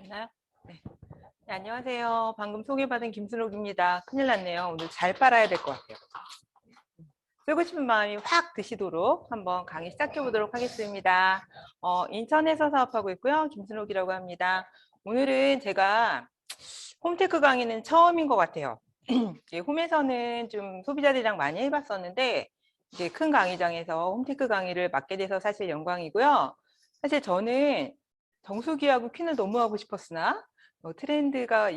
되나요? 네. 네, 안녕하세요. 방금 소개받은 김순옥입니다. 큰일 났네요. 오늘 잘 빨아야 될 것 같아요. 쓰고 싶은 마음이 확 드시도록 한번 강의 시작해 보도록 하겠습니다. 인천에서 사업하고 있고요. 김순옥이라고 합니다. 오늘은 제가 홈테크 강의는 처음인 것 같아요. 홈에서는 좀 소비자들이랑 많이 해봤었는데 이제 큰 강의장에서 홈테크 강의를 맡게 돼서 사실 영광이고요. 사실 저는 정수기하고 퀸을 너무 하고 싶었으나 트렌드가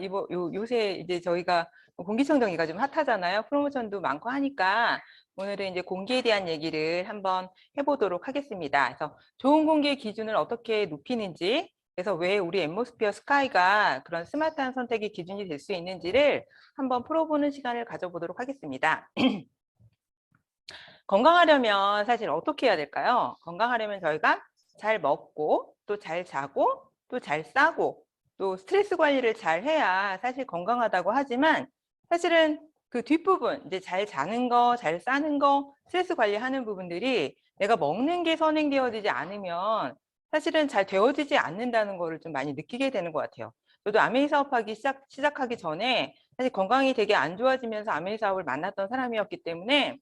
요새 이제 저희가 공기청정기가 좀 핫하잖아요. 프로모션도 많고 하니까 오늘은 이제 공기에 대한 얘기를 한번 해보도록 하겠습니다. 그래서 좋은 공기의 기준을 어떻게 높이는지, 그래서 왜 우리 앰모스피어 스카이가 그런 스마트한 선택의 기준이 될 수 있는지를 한번 풀어보는 시간을 가져보도록 하겠습니다. 건강하려면 사실 어떻게 해야 될까요? 건강하려면 저희가 잘 먹고 또 잘 자고 또 잘 싸고 또 스트레스 관리를 잘 해야 사실 건강하다고 하지만 사실은 그 뒷부분 이제 잘 자는 거, 잘 싸는 거, 스트레스 관리하는 부분들이 내가 먹는 게 선행되어지지 않으면 사실은 잘 되어지지 않는다는 거를 좀 많이 느끼게 되는 것 같아요. 저도 아메이 사업하기 시작하기 전에 사실 건강이 되게 안 좋아지면서 아메이 사업을 만났던 사람이었기 때문에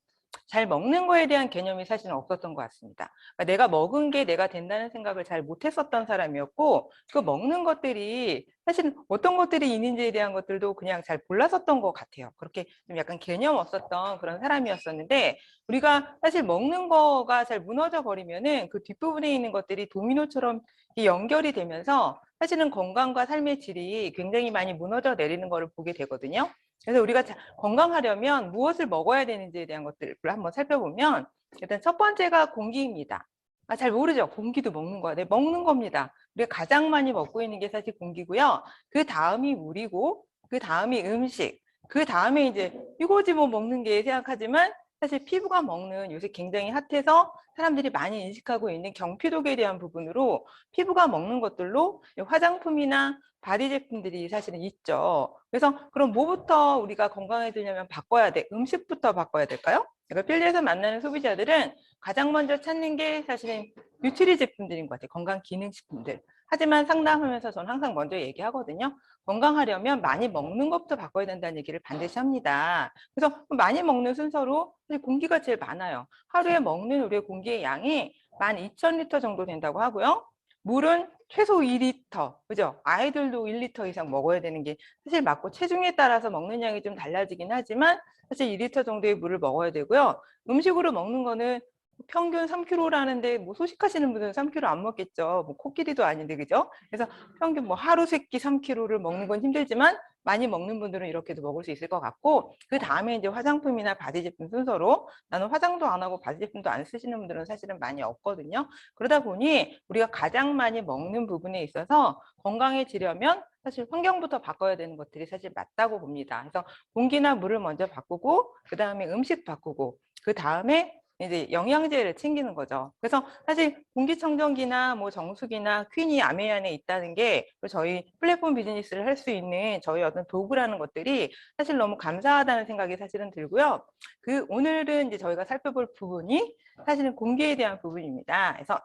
잘 먹는 거에 대한 개념이 사실은 없었던 것 같습니다. 그러니까 내가 먹은 게 내가 된다는 생각을 잘 못했었던 사람이었고 그 먹는 것들이 사실 어떤 것들이 있는지에 대한 것들도 그냥 잘 몰랐었던 것 같아요. 그렇게 좀 약간 개념 없었던 그런 사람이었었는데 우리가 사실 먹는 거가 잘 무너져 버리면은 그 뒷부분에 있는 것들이 도미노처럼 연결이 되면서 사실은 건강과 삶의 질이 굉장히 많이 무너져 내리는 것을 보게 되거든요. 그래서 우리가 건강하려면 무엇을 먹어야 되는지에 대한 것들을 한번 살펴보면 일단 첫 번째가 공기입니다. 잘 모르죠. 공기도 먹는 거야. 네, 먹는 겁니다. 우리가 가장 많이 먹고 있는 게 사실 공기고요. 그 다음이 물이고 그 다음이 음식, 그 다음에 이제 이거지 뭐 먹는 게 생각하지만 사실 피부가 먹는 요새 굉장히 핫해서 사람들이 많이 인식하고 있는 경피독에 대한 부분으로 피부가 먹는 것들로 화장품이나 바디 제품들이 사실은 있죠. 그래서 그럼 뭐부터 우리가 건강해지려면 바꿔야 돼? 음식부터 바꿔야 될까요? 그러니까 필드에서 만나는 소비자들은 가장 먼저 찾는 게 사실은 뉴트리 제품들인 것 같아요. 건강기능식품들. 하지만 상담하면서 저는 항상 먼저 얘기하거든요. 건강하려면 많이 먹는 것부터 바꿔야 된다는 얘기를 반드시 합니다. 그래서 많이 먹는 순서로 공기가 제일 많아요. 하루에 먹는 우리의 공기의 양이 12,000리터 정도 된다고 하고요. 물은 최소 2리터, 그죠? 아이들도 1리터 이상 먹어야 되는 게 사실 맞고 체중에 따라서 먹는 양이 좀 달라지긴 하지만 사실 2리터 정도의 물을 먹어야 되고요. 음식으로 먹는 거는 평균 3kg라는데 뭐 소식하시는 분들은 3kg 안 먹겠죠. 뭐 코끼리도 아닌데 그죠? 그래서 평균 뭐 하루 세끼 3kg를 먹는 건 힘들지만 많이 먹는 분들은 이렇게도 먹을 수 있을 것 같고 그 다음에 이제 화장품이나 바디 제품 순서로 나는 화장도 안 하고 바디 제품도 안 쓰시는 분들은 사실은 많이 없거든요. 그러다 보니 우리가 가장 많이 먹는 부분에 있어서 건강해지려면 사실 환경부터 바꿔야 되는 것들이 사실 맞다고 봅니다. 그래서 공기나 물을 먼저 바꾸고 그 다음에 음식 바꾸고 그 다음에 이제 영양제를 챙기는 거죠. 그래서 사실 공기청정기나 뭐 정수기나 퀸이 아메이 안에 있다는 게 저희 플랫폼 비즈니스를 할 수 있는 저희 어떤 도구라는 것들이 사실 너무 감사하다는 생각이 사실은 들고요. 오늘은 이제 저희가 살펴볼 부분이 사실은 공기에 대한 부분입니다. 그래서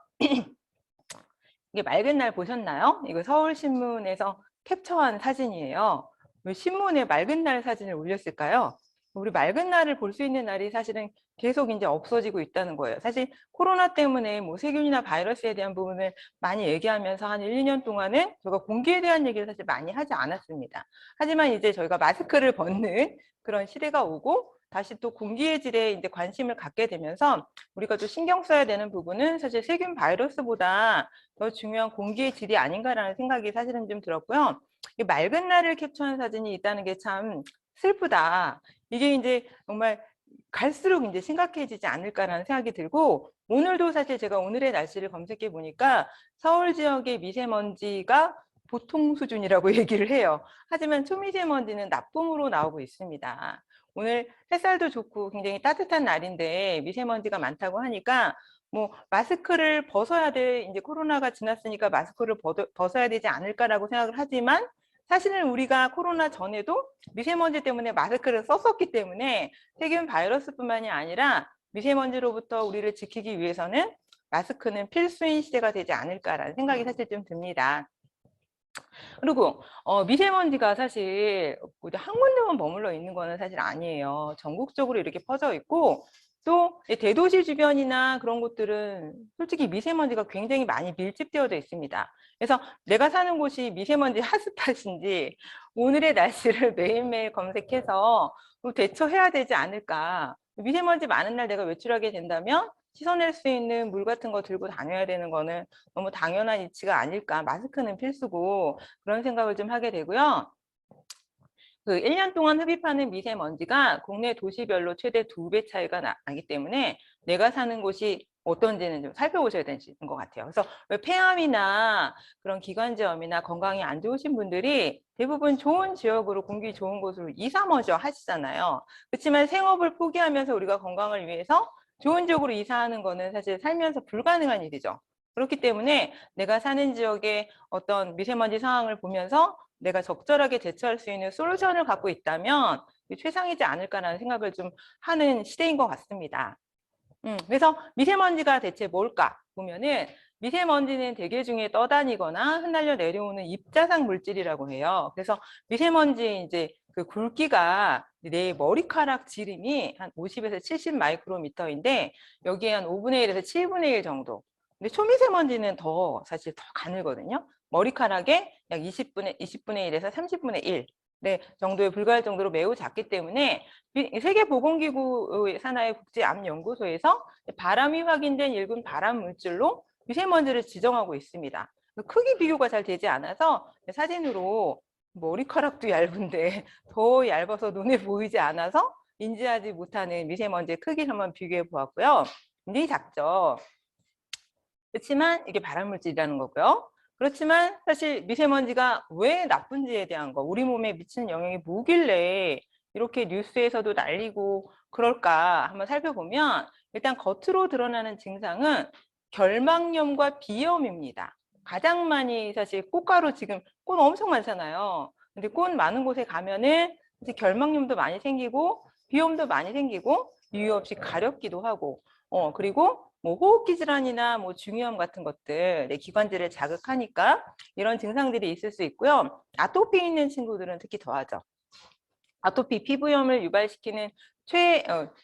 이게 맑은 날 보셨나요? 이거 서울신문에서 캡처한 사진이에요. 왜 신문에 맑은 날 사진을 올렸을까요? 우리 맑은 날을 볼 수 있는 날이 사실은 계속 이제 없어지고 있다는 거예요. 사실 코로나 때문에 뭐 세균이나 바이러스에 대한 부분을 많이 얘기하면서 한 1, 2년 동안은 저희가 공기에 대한 얘기를 사실 많이 하지 않았습니다. 하지만 이제 저희가 마스크를 벗는 그런 시대가 오고 다시 또 공기의 질에 이제 관심을 갖게 되면서 우리가 또 신경 써야 되는 부분은 사실 세균 바이러스보다 더 중요한 공기의 질이 아닌가라는 생각이 사실은 좀 들었고요. 이 맑은 날을 캡처한 사진이 있다는 게 참 슬프다. 이게 이제 정말 갈수록 이제 심각해지지 않을까라는 생각이 들고 오늘도 사실 제가 오늘의 날씨를 검색해 보니까 서울 지역의 미세먼지가 보통 수준이라고 얘기를 해요. 하지만 초미세먼지는 나쁨으로 나오고 있습니다. 오늘 햇살도 좋고 굉장히 따뜻한 날인데 미세먼지가 많다고 하니까 뭐 마스크를 벗어야 돼. 이제 코로나가 지났으니까 마스크를 벗어야 되지 않을까라고 생각을 하지만 사실은 우리가 코로나 전에도 미세먼지 때문에 마스크를 썼었기 때문에 세균 바이러스뿐만이 아니라 미세먼지로부터 우리를 지키기 위해서는 마스크는 필수인 시대가 되지 않을까라는 생각이 사실 좀 듭니다. 그리고 미세먼지가 사실 한 군데만 머물러 있는 거는 사실 아니에요. 전국적으로 이렇게 퍼져 있고 또 대도시 주변이나 그런 곳들은 솔직히 미세먼지가 굉장히 많이 밀집되어져 있습니다. 그래서 내가 사는 곳이 미세먼지 핫스팟인지 오늘의 날씨를 매일매일 검색해서 대처해야 되지 않을까. 미세먼지 많은 날 내가 외출하게 된다면 씻어낼 수 있는 물 같은 거 들고 다녀야 되는 거는 너무 당연한 이치가 아닐까. 마스크는 필수고 그런 생각을 좀 하게 되고요. 그 1년 동안 흡입하는 미세먼지가 국내 도시별로 최대 2배 차이가 나기 때문에 내가 사는 곳이 어떤지는 좀 살펴보셔야 되는 것 같아요. 그래서 왜 폐암이나 그런 기관지염이나 건강이 안 좋으신 분들이 대부분 좋은 지역으로 공기 좋은 곳으로 이사 먼저 하시잖아요. 그렇지만 생업을 포기하면서 우리가 건강을 위해서 좋은 지역으로 이사하는 거는 사실 살면서 불가능한 일이죠. 그렇기 때문에 내가 사는 지역의 어떤 미세먼지 상황을 보면서 내가 적절하게 대처할 수 있는 솔루션을 갖고 있다면 최상이지 않을까라는 생각을 좀 하는 시대인 것 같습니다. 그래서 미세먼지가 대체 뭘까 보면은 미세먼지는 대기 중에 떠다니거나 흩날려 내려오는 입자상 물질이라고 해요. 그래서 미세먼지 이제 그 굵기가 내 머리카락 지름이 한 50에서 70 마이크로미터인데 여기에 한 5분의 1에서 7분의 1 정도. 근데 초미세먼지는 더 사실 더 가늘거든요. 머리카락의 약 20분의 1에서 30분의 1 네, 정도에 불과할 정도로 매우 작기 때문에 세계보건기구 산하의 국제암연구소에서 바람이 확인된 일군 발암 물질로 미세먼지를 지정하고 있습니다. 크기 비교가 잘 되지 않아서 사진으로 머리카락도 얇은데 더 얇아서 눈에 보이지 않아서 인지하지 못하는 미세먼지의 크기를 한번 비교해 보았고요. 굉장히 작죠. 그렇지만 이게 발암물질이라는 거고요. 그렇지만 사실 미세먼지가 왜 나쁜지에 대한 거, 우리 몸에 미치는 영향이 뭐길래 이렇게 뉴스에서도 날리고 그럴까 한번 살펴보면 일단 겉으로 드러나는 증상은 결막염과 비염입니다. 가장 많이 사실 꽃가루 지금 꽃 엄청 많잖아요. 근데 꽃 많은 곳에 가면은 사실 결막염도 많이 생기고 비염도 많이 생기고 이유 없이 가렵기도 하고 그리고 뭐 호흡기 질환이나 뭐 중이염 같은 것들 내 기관지를 자극하니까 이런 증상들이 있을 수 있고요. 아토피 있는 친구들은 특히 더하죠. 아토피 피부염을 유발시키는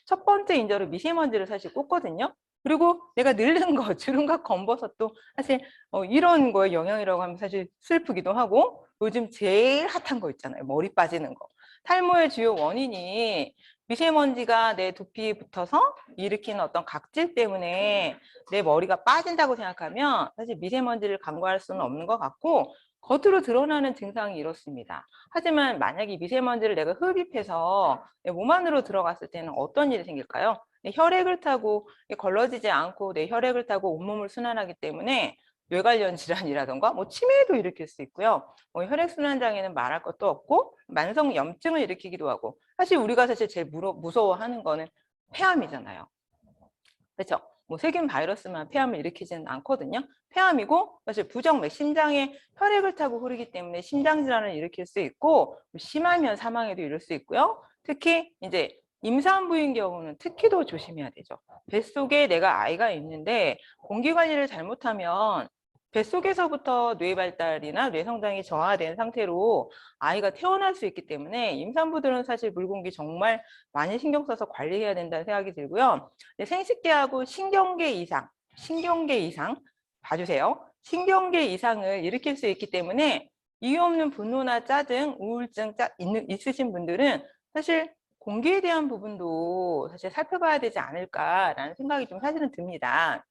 첫 번째 인자로 미세먼지를 사실 꼽거든요. 그리고 내가 늙는 거, 주름과 검버섯도 사실 이런 거에 영향이라고 하면 사실 슬프기도 하고 요즘 제일 핫한 거 있잖아요. 머리 빠지는 거. 탈모의 주요 원인이 미세먼지가 내 두피에 붙어서 일으키는 어떤 각질 때문에 내 머리가 빠진다고 생각하면 사실 미세먼지를 간과할 수는 없는 것 같고 겉으로 드러나는 증상이 이렇습니다. 하지만 만약에 미세먼지를 내가 흡입해서 내 몸 안으로 들어갔을 때는 어떤 일이 생길까요? 혈액을 타고 걸러지지 않고 내 혈액을 타고 온몸을 순환하기 때문에 뇌 관련 질환이라던가 뭐 치매도 일으킬 수 있고요. 혈액순환장애는 말할 것도 없고 만성 염증을 일으키기도 하고 사실 우리가 사실 제일 무서워하는 거는 폐암이잖아요. 그렇죠? 뭐 세균 바이러스만 폐암을 일으키지는 않거든요. 폐암이고 사실 부정맥, 심장에 혈액을 타고 흐르기 때문에 심장 질환을 일으킬 수 있고 심하면 사망에도 이를 수 있고요. 특히 이제 임산부인 경우는 특히 더 조심해야 되죠. 뱃속에 내가 아이가 있는데 공기 관리를 잘못하면 뱃속에서부터 뇌 발달이나 뇌 성장이 저하된 상태로 아이가 태어날 수 있기 때문에 임산부들은 사실 물 공기 정말 많이 신경 써서 관리해야 된다는 생각이 들고요. 생식기하고 신경계 이상 봐주세요. 신경계 이상을 일으킬 수 있기 때문에 이유 없는 분노나 짜증, 우울증 있으신 분들은 사실 공기에 대한 부분도 사실 살펴봐야 되지 않을까라는 생각이 좀 사실은 듭니다.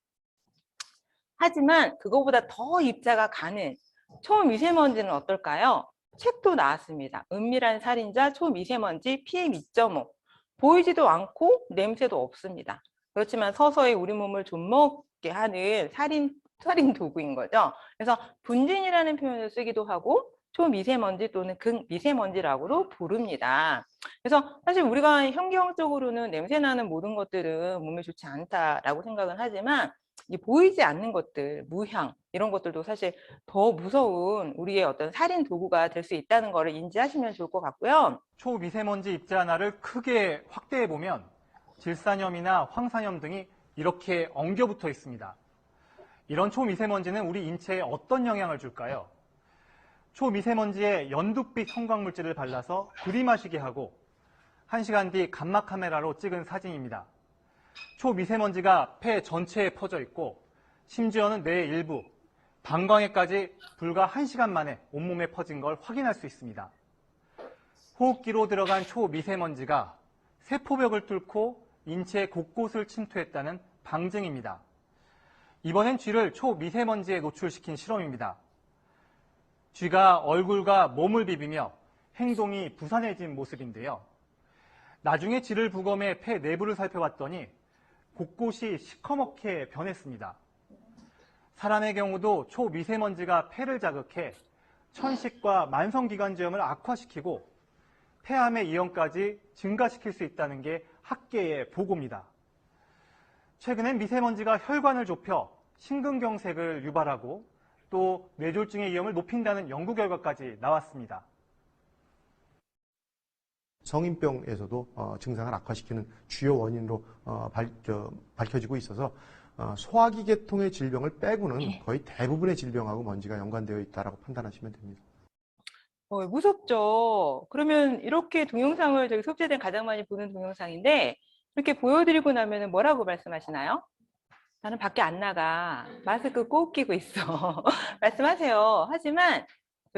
하지만 그거보다 더 입자가 가는 초미세먼지는 어떨까요? 책도 나왔습니다. 은밀한 살인자 초미세먼지 PM2.5. 보이지도 않고 냄새도 없습니다. 그렇지만 서서히 우리 몸을 좀먹게 하는 살인 도구인 거죠. 그래서 분진이라는 표현을 쓰기도 하고 초미세먼지 또는 극미세먼지라고도 부릅니다. 그래서 사실 우리가 현경적으로는 냄새나는 모든 것들은 몸에 좋지 않다라고 생각은 하지만 보이지 않는 것들, 무향 이런 것들도 사실 더 무서운 우리의 어떤 살인 도구가 될 수 있다는 것을 인지하시면 좋을 것 같고요. 초미세먼지 입자 하나를 크게 확대해 보면 질산염이나 황산염 등이 이렇게 엉겨붙어 있습니다. 이런 초미세먼지는 우리 인체에 어떤 영향을 줄까요? 초미세먼지에 연두빛 형광물질을 발라서 들이마시게 하고 1시간 뒤 감마 카메라로 찍은 사진입니다. 초미세먼지가 폐 전체에 퍼져 있고 심지어는 뇌의 일부, 방광에까지 불과 1시간 만에 온몸에 퍼진 걸 확인할 수 있습니다. 호흡기로 들어간 초미세먼지가 세포벽을 뚫고 인체 곳곳을 침투했다는 방증입니다. 이번엔 쥐를 초미세먼지에 노출시킨 실험입니다. 쥐가 얼굴과 몸을 비비며 행동이 부산해진 모습인데요. 나중에 쥐를 부검해 폐 내부를 살펴봤더니 곳곳이 시커멓게 변했습니다. 사람의 경우도 초미세먼지가 폐를 자극해 천식과 만성기관지염을 악화시키고 폐암의 이형까지 증가시킬 수 있다는 게 학계의 보고입니다. 최근엔 미세먼지가 혈관을 좁혀 심근경색을 유발하고 또 뇌졸중의 위험을 높인다는 연구 결과까지 나왔습니다. 성인병에서도 증상을 악화시키는 주요 원인으로 밝혀지고 있어서 소화기 계통의 질병을 빼고는 거의 대부분의 질병하고 먼지가 연관되어 있다고 판단하시면 됩니다. 무섭죠. 그러면 이렇게 동영상을 저희 수업자들이 가장 많이 보는 동영상인데 이렇게 보여드리고 나면 뭐라고 말씀하시나요? 나는 밖에 안 나가. 마스크 꼭 끼고 있어. 말씀하세요. 하지만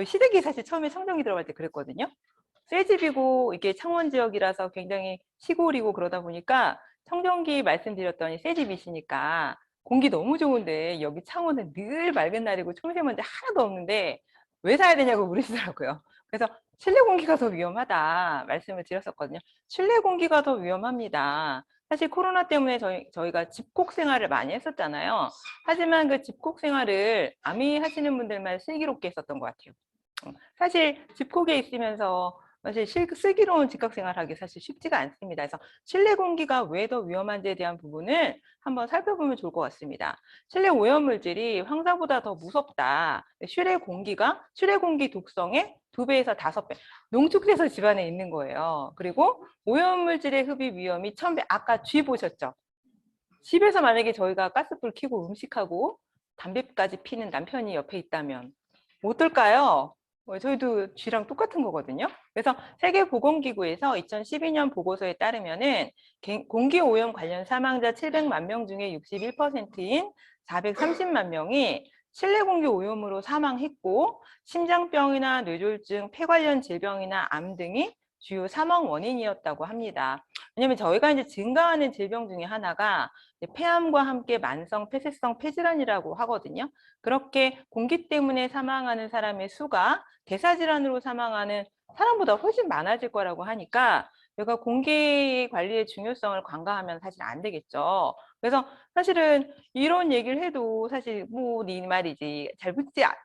시댁이 사실 처음에 청정기 들어갈 때 그랬거든요. 새 집이고 이게 창원 지역이라서 굉장히 시골이고 그러다 보니까 청정기 말씀드렸더니 새 집이시니까 공기 너무 좋은데 여기 창원은 늘 맑은 날이고 초미세먼지 하나도 없는데 왜 사야 되냐고 물으시더라고요. 그래서 실내 공기가 더 위험하다 말씀을 드렸었거든요. 실내 공기가 더 위험합니다. 사실 코로나 때문에 저희가 집콕 생활을 많이 했었잖아요. 하지만 그 집콕 생활을 암이 하시는 분들만 슬기롭게 했었던 것 같아요. 사실 집콕에 있으면서 사실 슬기로운 직각 생활하기 사실 쉽지가 않습니다. 그래서 실내 공기가 왜 더 위험한지에 대한 부분을 한번 살펴보면 좋을 것 같습니다. 실내 오염물질이 황사보다 더 무섭다. 실내 공기 독성의 2배에서 5배 농축돼서 집안에 있는 거예요. 그리고 오염물질의 흡입 위험이 1000배. 아까 쥐 보셨죠? 집에서 만약에 저희가 가스불 켜고 음식하고 담배까지 피는 남편이 옆에 있다면 어떨까요? 저희도 쥐랑 똑같은 거거든요. 그래서 세계보건기구에서 2012년 보고서에 따르면은 공기오염 관련 사망자 700만 명 중에 61%인 430만 명이 실내 공기 오염으로 사망했고 심장병이나 뇌졸중, 폐 관련 질병이나 암 등이 주요 사망 원인이었다고 합니다. 왜냐하면 저희가 이제 증가하는 질병 중에 하나가 폐암과 함께 만성 폐쇄성 폐질환이라고 하거든요. 그렇게 공기 때문에 사망하는 사람의 수가 대사질환으로 사망하는 사람보다 훨씬 많아질 거라고 하니까 내가 공기 관리의 중요성을 간과하면 사실 안 되겠죠. 그래서 사실은 이런 얘기를 해도 사실 뭐 네 말이지 잘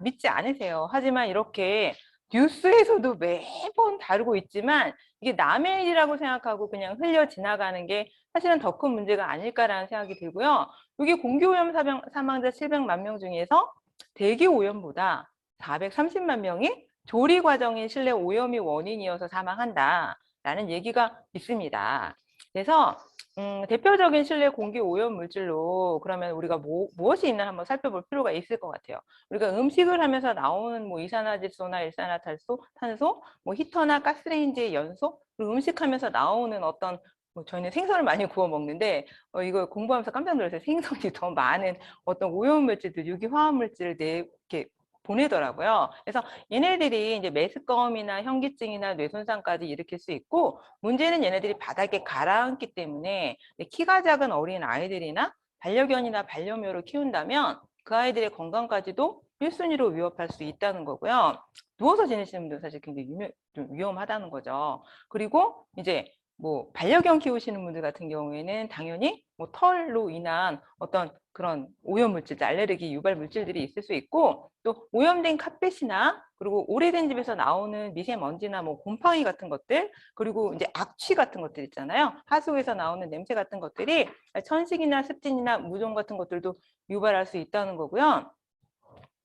믿지 않으세요. 하지만 이렇게 뉴스에서도 매번 다루고 있지만 이게 남의 일이라고 생각하고 그냥 흘려 지나가는 게 사실은 더 큰 문제가 아닐까라는 생각이 들고요. 여기 공기오염 사망자 700만 명 중에서 대기오염보다 430만 명이 조리 과정인 실내 오염이 원인이어서 사망한다라는 얘기가 있습니다. 그래서 대표적인 실내 공기 오염 물질로 그러면 우리가 무엇이 있나 한번 살펴볼 필요가 있을 것 같아요. 우리가 음식을 하면서 나오는 뭐 이산화질소나 일산화탄소, 뭐 히터나 가스레인지의 연소, 그리고 음식하면서 나오는 어떤 저희는 생선을 많이 구워 먹는데 이거 공부하면서 깜짝 놀랐어요. 생선이 더 많은 어떤 오염 물질들, 유기화합 물질을 이렇게 보내더라고요. 그래서 얘네들이 이제 메스꺼움이나 현기증이나 뇌손상까지 일으킬 수 있고 문제는 얘네들이 바닥에 가라앉기 때문에 키가 작은 어린 아이들이나 반려견이나 반려묘를 키운다면 그 아이들의 건강까지도 1순위로 위협할 수 있다는 거고요. 누워서 지내시는 분들 사실 굉장히 좀 위험하다는 거죠. 그리고 이제 뭐 반려견 키우시는 분들 같은 경우에는 당연히 뭐 털로 인한 어떤 그런 오염물질, 알레르기 유발 물질들이 있을 수 있고 또 오염된 카펫이나 그리고 오래된 집에서 나오는 미세먼지나 뭐 곰팡이 같은 것들 그리고 이제 악취 같은 것들 있잖아요. 하수구에서 나오는 냄새 같은 것들이 천식이나 습진이나 무좀 같은 것들도 유발할 수 있다는 거고요.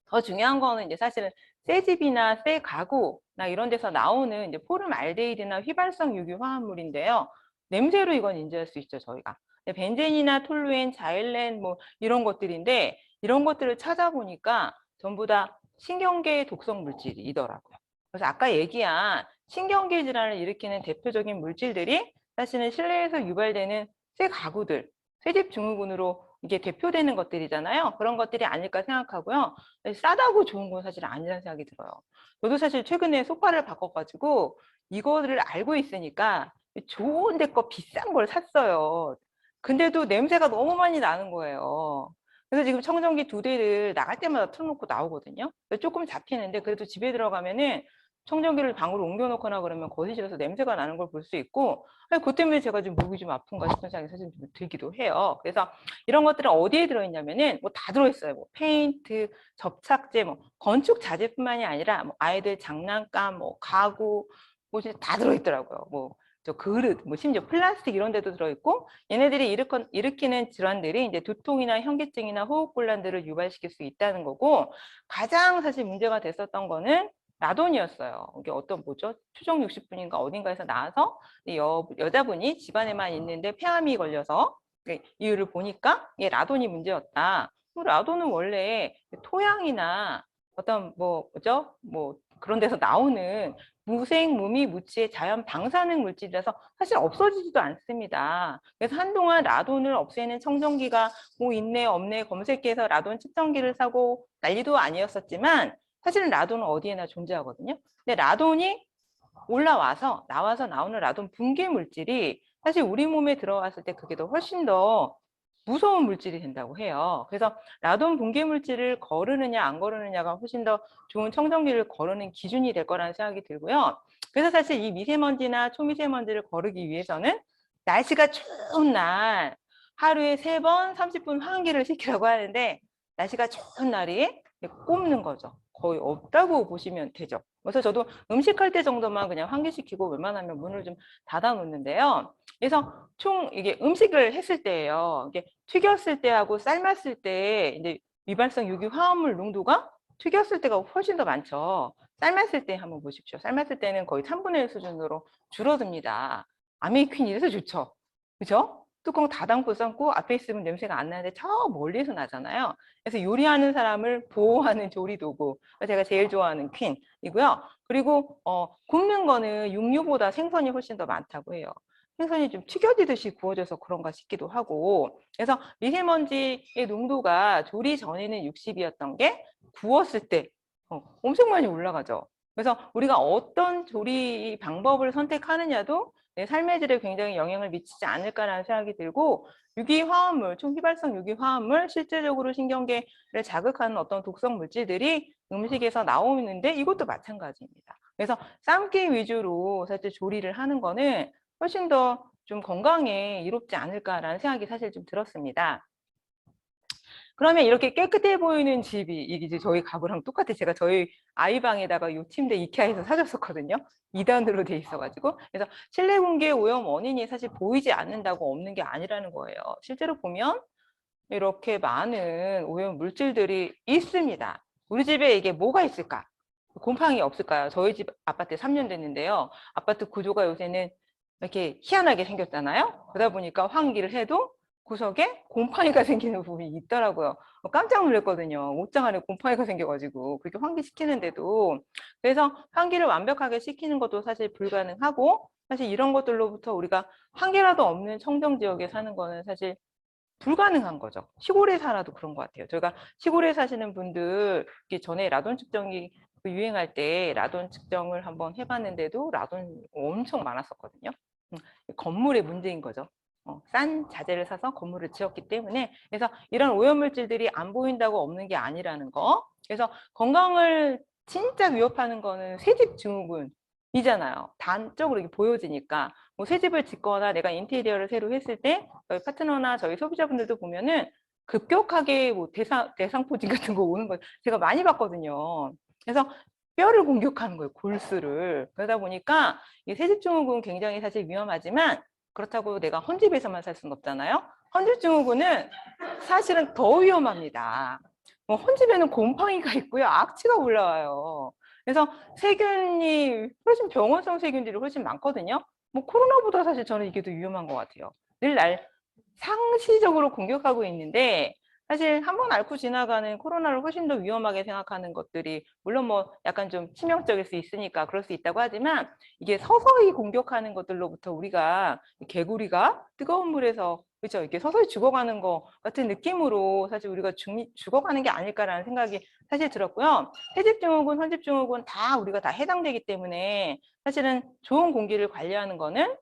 더 중요한 거는 이제 사실은 새 집이나 새 가구나 이런 데서 나오는 이제 포름알데히드나 휘발성 유기 화합물인데요. 냄새로 이건 인지할 수 있죠, 저희가. 벤젠이나 톨루엔, 자일렌 뭐 이런 것들인데 이런 것들을 찾아보니까 전부 다 신경계 독성 물질이더라고요. 그래서 아까 얘기한 신경계 질환을 일으키는 대표적인 물질들이 사실은 실내에서 유발되는 새 가구들, 쇠집 증후군으로 이게 대표되는 것들이잖아요. 그런 것들이 아닐까 생각하고요. 싸다고 좋은 건 사실 아니라는 생각이 들어요. 저도 사실 최근에 소파를 바꿔가지고 이거를 알고 있으니까 좋은 데 거 비싼 걸 샀어요. 근데도 냄새가 너무 많이 나는 거예요. 그래서 지금 청정기 2대를 나갈 때마다 틀어놓고 나오거든요. 조금 잡히는데 그래도 집에 들어가면은 청정기를 방으로 옮겨놓거나 그러면 거실에서 냄새가 나는 걸 볼 수 있고, 그 때문에 제가 좀 목이 좀 아픈가 싶은 생각이 사실 좀 들기도 해요. 그래서 이런 것들은 어디에 들어있냐면은 뭐 다 들어있어요. 뭐 페인트, 접착제, 뭐 건축 자재뿐만이 아니라 뭐 아이들 장난감, 뭐 가구, 뭐 진짜 다 들어있더라고요. 뭐 저 그릇, 뭐 심지어 플라스틱 이런 데도 들어있고, 얘네들이 일으키는 질환들이 이제 두통이나 현기증이나 호흡곤란들을 유발시킬 수 있다는 거고, 가장 사실 문제가 됐었던 거는 라돈이었어요. 이게 어떤 뭐죠? 추정 60분인가 어딘가에서 나와서 여자분이 집안에만 있는데 폐암이 걸려서 이유를 보니까 이게 라돈이 문제였다. 라돈은 원래 토양이나 어떤 뭐죠? 뭐 그런 데서 나오는 무생, 무미, 무치의 자연 방사능 물질이라서 사실 없어지지도 않습니다. 그래서 한동안 라돈을 없애는 청정기가 뭐 있네 없네 검색해서 라돈 측정기를 사고 난리도 아니었었지만 사실은 라돈은 어디에나 존재하거든요. 근데 라돈이 나와서 나오는 라돈 분괴 물질이 사실 우리 몸에 들어왔을 때 그게 더 훨씬 더 무서운 물질이 된다고 해요. 그래서 라돈 분괴 물질을 거르느냐 안 거르느냐가 훨씬 더 좋은 청정기를 거르는 기준이 될 거라는 생각이 들고요. 그래서 사실 이 미세먼지나 초미세먼지를 거르기 위해서는 날씨가 추운 날 하루에 3번 30분 환기를 시키라고 하는데, 날씨가 좋은 날이 꼽는 거죠. 거의 없다고 보시면 되죠. 그래서 저도 음식할 때 정도만 그냥 환기시키고 웬만하면 문을 좀 닫아 놓는데요. 그래서 총 이게 음식을 했을 때예요. 이게 튀겼을 때하고 삶았을 때 이제 위발성 유기 화합물 농도가 튀겼을 때가 훨씬 더 많죠. 삶았을 때 한번 보십시오. 삶았을 때는 거의 3분의 1 수준으로 줄어듭니다. 아메이퀸 이래서 좋죠. 그죠? 뚜껑 다 닫고 삶고 앞에 있으면 냄새가 안 나는데 저 멀리서 나잖아요. 그래서 요리하는 사람을 보호하는 조리도구. 제가 제일 좋아하는 퀸이고요. 그리고 굽는 거는 육류보다 생선이 훨씬 더 많다고 해요. 생선이 좀 튀겨지듯이 구워져서 그런가 싶기도 하고. 그래서 미세먼지의 농도가 조리 전에는 60이었던 게 구웠을 때 엄청 많이 올라가죠. 그래서 우리가 어떤 조리 방법을 선택하느냐도 내 삶의 질에 굉장히 영향을 미치지 않을까라는 생각이 들고, 유기화합물, 총휘발성 유기화합물, 실제적으로 신경계를 자극하는 어떤 독성 물질들이 음식에서 나오는데 이것도 마찬가지입니다. 그래서 삶기 위주로 사실 조리를 하는 거는 훨씬 더 좀 건강에 이롭지 않을까라는 생각이 사실 좀 들었습니다. 그러면 이렇게 깨끗해 보이는 집이 이게 저희 가구랑 똑같아. 제가 저희 아이 방에다가 이 침대 이케아에서 사줬었거든요. 2단으로 돼 있어가지고. 그래서 실내 공기 오염 원인이 사실 보이지 않는다고 없는 게 아니라는 거예요. 실제로 보면 이렇게 많은 오염 물질들이 있습니다. 우리 집에 이게 뭐가 있을까? 곰팡이 없을까요? 저희 집 아파트 3년 됐는데요. 아파트 구조가 요새는 이렇게 희한하게 생겼잖아요. 그러다 보니까 환기를 해도 구석에 곰팡이가 생기는 부분이 있더라고요. 깜짝 놀랐거든요. 옷장 안에 곰팡이가 생겨가지고 그렇게 환기시키는데도. 그래서 환기를 완벽하게 시키는 것도 사실 불가능하고, 사실 이런 것들로부터 우리가 환기라도 없는 청정 지역에 사는 거는 사실 불가능한 거죠. 시골에 살아도 그런 것 같아요. 저희가 시골에 사시는 분들 전에 라돈 측정이 유행할 때 라돈 측정을 한번 해봤는데도 라돈 엄청 많았었거든요. 건물의 문제인 거죠. 싼 자재를 사서 건물을 지었기 때문에. 그래서 이런 오염물질들이 안 보인다고 없는 게 아니라는 거. 그래서 건강을 진짜 위협하는 거는 새집 증후군이잖아요. 단적으로 이게 보여지니까. 뭐 새집을 짓거나 내가 인테리어를 새로 했을 때 저희 파트너나 저희 소비자분들도 보면은 급격하게 뭐 대상포진 같은 거 오는 거 제가 많이 봤거든요. 그래서 뼈를 공격하는 거예요, 골수를. 그러다 보니까 이 새집 증후군 굉장히 사실 위험하지만, 그렇다고 내가 헌집에서만 살 수는 없잖아요. 헌집 증후군은 사실은 더 위험합니다. 헌집에는 곰팡이가 있고요, 악취가 올라와요. 그래서 세균이 훨씬 병원성 세균들이 훨씬 많거든요. 뭐 코로나보다 사실 저는 이게 더 위험한 것 같아요. 늘 날 상시적으로 공격하고 있는데 사실 한 번 앓고 지나가는 코로나를 훨씬 더 위험하게 생각하는 것들이 물론 뭐 약간 좀 치명적일 수 있으니까 그럴 수 있다고 하지만 이게 서서히 공격하는 것들로부터 우리가 개구리가 뜨거운 물에서 그렇죠. 이렇게 서서히 죽어가는 것 같은 느낌으로 사실 우리가 죽어가는 게 아닐까라는 생각이 사실 들었고요. 퇴직증후군, 선집증후군 다 우리가 다 해당되기 때문에 사실은 좋은 공기를 관리하는 거는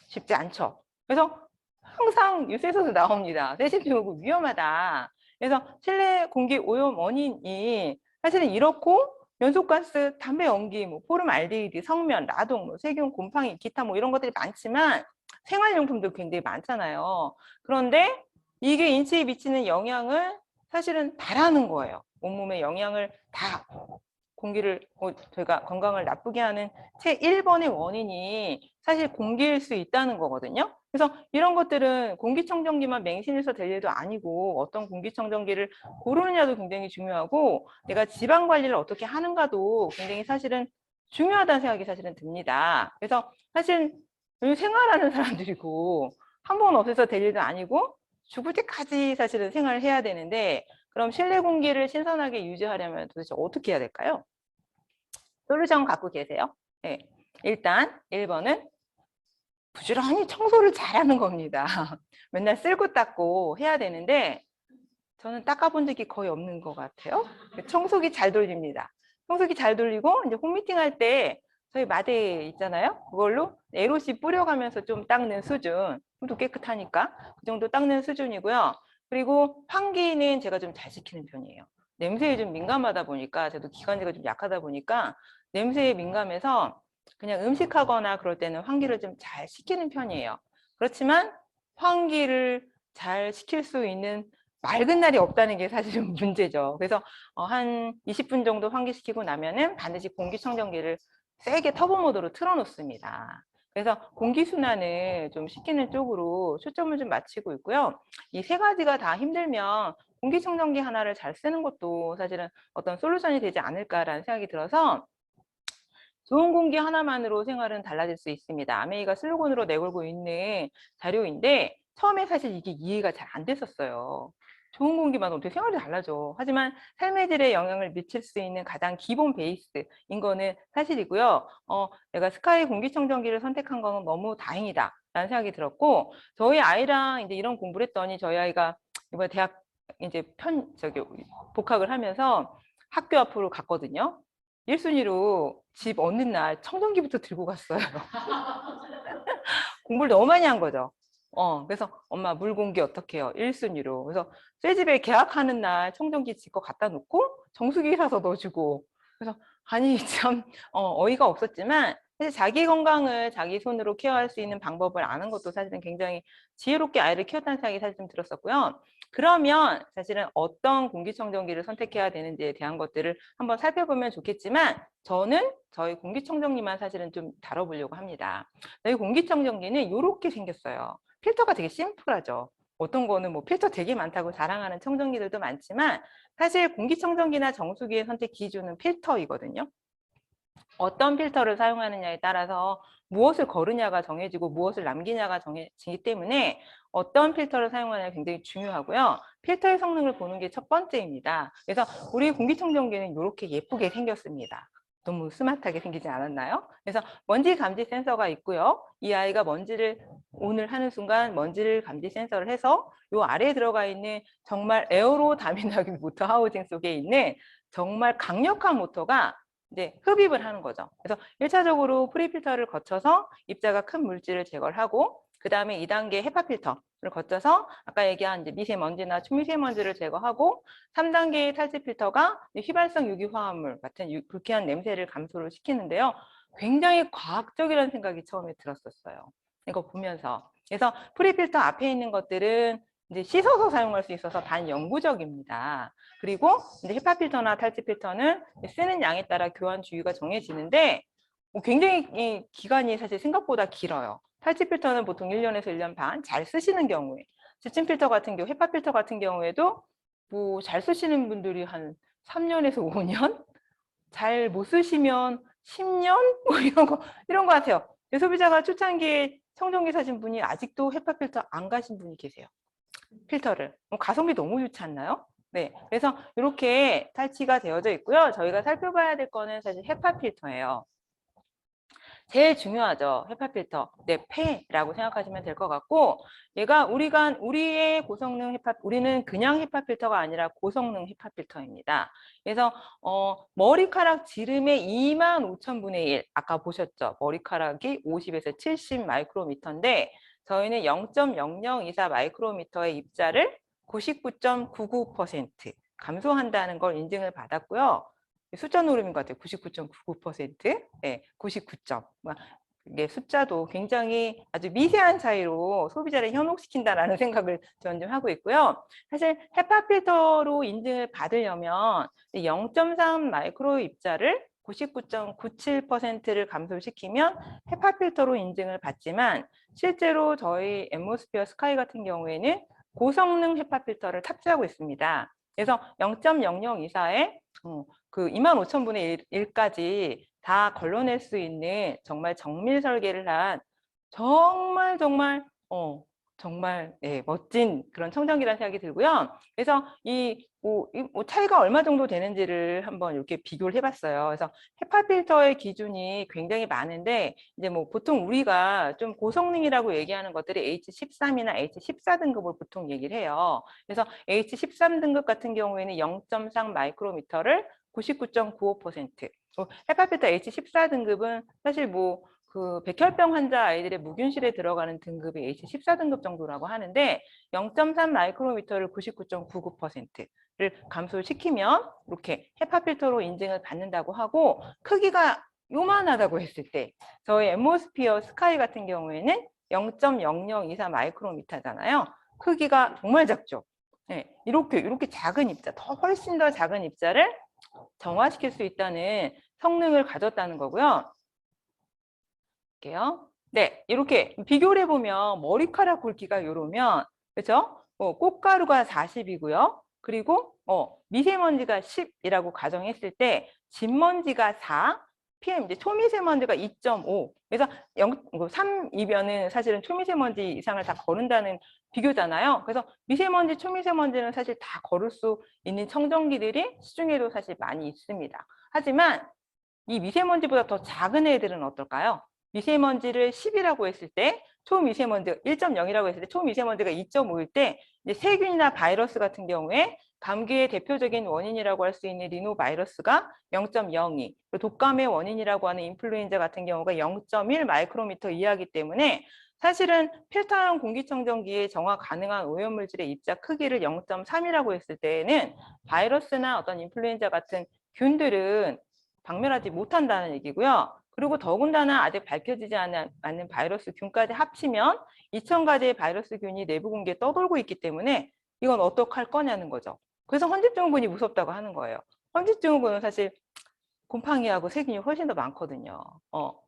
쉽지 않죠. 그래서 항상 뉴스에서도 나옵니다. 퇴직증후군 위험하다. 그래서 실내 공기 오염 원인이 사실은 이렇고 연소가스, 담배 연기, 뭐 포름알데히드, 성면, 라동, 뭐 세균, 곰팡이, 기타 뭐 이런 것들이 많지만 생활용품도 굉장히 많잖아요. 그런데 이게 인체에 미치는 영향을 사실은 다라는 거예요. 온몸에 영향을 다 공기를 저희가 건강을 나쁘게 하는 제 1번의 원인이 사실 공기일 수 있다는 거거든요. 그래서 이런 것들은 공기청정기만 맹신해서 될 일도 아니고 어떤 공기청정기를 고르느냐도 굉장히 중요하고 내가 지방 관리를 어떻게 하는가도 굉장히 사실은 중요하다는 생각이 사실은 듭니다. 그래서 사실 생활하는 사람들이고 한 번 없애서 될 일도 아니고 죽을 때까지 사실은 생활을 해야 되는데 그럼 실내 공기를 신선하게 유지하려면 도대체 어떻게 해야 될까요? 솔루션 갖고 계세요? 네. 일단 1번은 부지런히 청소를 잘하는 겁니다. 맨날 쓸고 닦고 해야 되는데 저는 닦아본 적이 거의 없는 것 같아요. 청소기 잘 돌립니다. 청소기 잘 돌리고 이제 홈미팅 할 때 저희 마대 있잖아요. 그걸로 에로씨 뿌려가면서 좀 닦는 수준. 도 깨끗하니까 그 정도 닦는 수준이고요. 그리고 환기는 제가 좀 잘 시키는 편이에요. 냄새에 좀 민감하다 보니까 저도 기관지가 좀 약하다 보니까 냄새에 민감해서 그냥 음식하거나 그럴 때는 환기를 좀 잘 시키는 편이에요. 그렇지만 환기를 잘 시킬 수 있는 맑은 날이 없다는 게 사실은 문제죠. 그래서 한 20분 정도 환기시키고 나면은 반드시 공기청정기를 세게 터보 모드로 틀어놓습니다. 그래서 공기순환을 좀 시키는 쪽으로 초점을 좀 맞추고 있고요. 이 세 가지가 다 힘들면 공기청정기 하나를 잘 쓰는 것도 사실은 어떤 솔루션이 되지 않을까라는 생각이 들어서 좋은 공기 하나만으로 생활은 달라질 수 있습니다. 아메이가 슬로건으로 내걸고 있는 자료인데 처음에 사실 이게 이해가 잘 안 됐었어요. 좋은 공기만 어떻게 생활이 달라져. 하지만 삶의 질에 영향을 미칠 수 있는 가장 기본 베이스인 거는 사실이고요. 내가 스카이 공기청정기를 선택한 거는 너무 다행이다 라는 생각이 들었고 저희 아이랑 이제 이런 공부를 했더니 저희 아이가 이번에 대학 이제 복학을 하면서 학교 앞으로 갔거든요. 1순위로 집 얻는 날 청정기부터 들고 갔어요. 공부를 너무 많이 한 거죠. 그래서 엄마 물 공기 어떻게 해요? 1순위로. 그래서 새 집에 계약하는 날 청정기 지 거 갖다 놓고 정수기 사서 넣어주고. 그래서 아니 참 어이가 없었지만 사실 자기 건강을 자기 손으로 케어할 수 있는 방법을 아는 것도 사실은 굉장히 지혜롭게 아이를 키웠다는 생각이 사실 좀 들었었고요. 그러면 사실은 어떤 공기청정기를 선택해야 되는지에 대한 것들을 한번 살펴보면 좋겠지만 저는 저희 공기청정기만 사실은 좀 다뤄보려고 합니다. 저희 공기청정기는 이렇게 생겼어요. 필터가 되게 심플하죠. 어떤 거는 뭐 필터 되게 많다고 자랑하는 청정기들도 많지만 사실 공기청정기나 정수기의 선택 기준은 필터이거든요. 어떤 필터를 사용하느냐에 따라서 무엇을 거르냐가 정해지고 무엇을 남기냐가 정해지기 때문에 어떤 필터를 사용하느냐 굉장히 중요하고요. 필터의 성능을 보는 게 첫 번째입니다. 그래서 우리 공기청정기는 이렇게 예쁘게 생겼습니다. 너무 스마트하게 생기지 않았나요? 그래서 먼지 감지 센서가 있고요. 이 아이가 먼지를 오늘 하는 순간 먼지를 감지 센서를 해서 이 아래에 들어가 있는 정말 에어로다미나믹 모터 하우징 속에 있는 정말 강력한 모터가 이제 흡입을 하는 거죠. 그래서 1차적으로 프리필터를 거쳐서 입자가 큰 물질을 제거를 하고 그 다음에 2단계 헤파 필터를 거쳐서 아까 얘기한 이제 미세먼지나 초미세먼지를 제거하고 3단계의 탈취 필터가 휘발성 유기화합물 같은 불쾌한 냄새를 감소를 시키는데요. 굉장히 과학적이라는 생각이 처음에 들었었어요. 이거 보면서. 그래서 프리필터 앞에 있는 것들은 이제 씻어서 사용할 수 있어서 반영구적입니다. 그리고 이제 헤파 필터나 탈취 필터는 쓰는 양에 따라 교환 주기가 정해지는데 굉장히 이 기간이 사실 생각보다 길어요. 탈취 필터는 보통 1년에서 1년 반 잘 쓰시는 경우에 지침 필터 같은 경우, 헤파 필터 같은 경우에도 뭐 잘 쓰시는 분들이 한 3년에서 5년? 잘 못 쓰시면 10년? 뭐 이런 거 같아요. 소비자가 초창기에 청정기 사신 분이 아직도 헤파 필터 안 가신 분이 계세요. 필터를. 가성비 너무 좋지 않나요? 네. 그래서 이렇게 탈취가 되어져 있고요. 저희가 살펴봐야 될 거는 사실 헤파 필터예요. 제일 중요하죠. 헤파 필터. 네, 폐라고 생각하시면 될 것 같고, 얘가 우리의 고성능 헤파, 우리는 그냥 헤파 필터가 아니라 고성능 헤파 필터입니다. 그래서, 머리카락 지름의 25,000분의 1. 아까 보셨죠? 머리카락이 50에서 70 마이크로미터인데, 저희는 0.0024 마이크로미터의 입자를 99.99% 감소한다는 걸 인증을 받았고요. 숫자 노름인 것 같아요. 99.99%. 네, 99점. 이게 숫자도 굉장히 아주 미세한 차이로 소비자를 현혹시킨다라는 생각을 저는 좀 하고 있고요. 사실 헤파 필터로 인증을 받으려면 0.3 마이크로 입자를 99.97%를 감소시키면 헤파 필터로 인증을 받지만 실제로 저희 앰모스피어 스카이 같은 경우에는 고성능 헤파 필터를 탑재하고 있습니다. 그래서 0.0024에 그 25,000분의 1까지 다 걸러낼 수 있는 정말 정밀 설계를 한 정말 정말 멋진 그런 청정기라는 생각이 들고요. 그래서 차이가 얼마 정도 되는지를 한번 이렇게 비교를 해봤어요. 그래서 헤파 필터의 기준이 굉장히 많은데 이제 뭐 보통 우리가 좀 고성능이라고 얘기하는 것들이 H13이나 H14 등급을 보통 얘기를 해요. 그래서 H13 등급 같은 경우에는 0.3 마이크로미터를 99.95%. 헤파 필터 H14 등급은 사실 그 백혈병 환자 아이들의 무균실에 들어가는 등급이 H14 등급 정도라고 하는데 0.3 마이크로미터를 99.99%를 감소시키면 이렇게 헤파 필터로 인증을 받는다고 하고 크기가 요만하다고 했을 때 저희 앰모스피어 스카이 같은 경우에는 0.0024 마이크로미터잖아요. 크기가 정말 작죠. 네, 이렇게 작은 입자, 훨씬 더 작은 입자를 정화시킬 수 있다는 성능을 가졌다는 거고요. 볼게요. 네, 이렇게 비교를 해보면 머리카락 굵기가 이러면 그렇죠? 꽃가루가 40이고요. 그리고 미세먼지가 10이라고 가정했을 때 진먼지가 4, PM 이제 초미세먼지가 2.5. 그래서 3이면은 사실은 초미세먼지 이상을 다 거른다는 비교잖아요. 그래서 미세먼지, 초미세먼지는 사실 다 거를 수 있는 청정기들이 시중에도 사실 많이 있습니다. 하지만 이 미세먼지보다 더 작은 애들은 어떨까요? 미세먼지를 10이라고 했을 때 초미세먼지가 1.0이라고 했을 때 초미세먼지가 2.5일 때 이제 세균이나 바이러스 같은 경우에 감기의 대표적인 원인이라고 할 수 있는 리노바이러스가 0.02, 독감의 원인이라고 하는 인플루엔자 같은 경우가 0.1 마이크로미터 이하이기 때문에 사실은 필터형 공기청정기에 정화 가능한 오염물질의 입자 크기를 0.3이라고 했을 때에는 바이러스나 어떤 인플루엔자 같은 균들은 박멸하지 못한다는 얘기고요. 그리고 더군다나 아직 밝혀지지 않은 바이러스 균까지 합치면 2,000가지의 바이러스 균이 내부 공기에 떠돌고 있기 때문에 이건 어떡할 거냐는 거죠. 그래서 헌집증후군이 무섭다고 하는 거예요. 헌집증후군은 사실 곰팡이하고 세균이 훨씬 더 많거든요.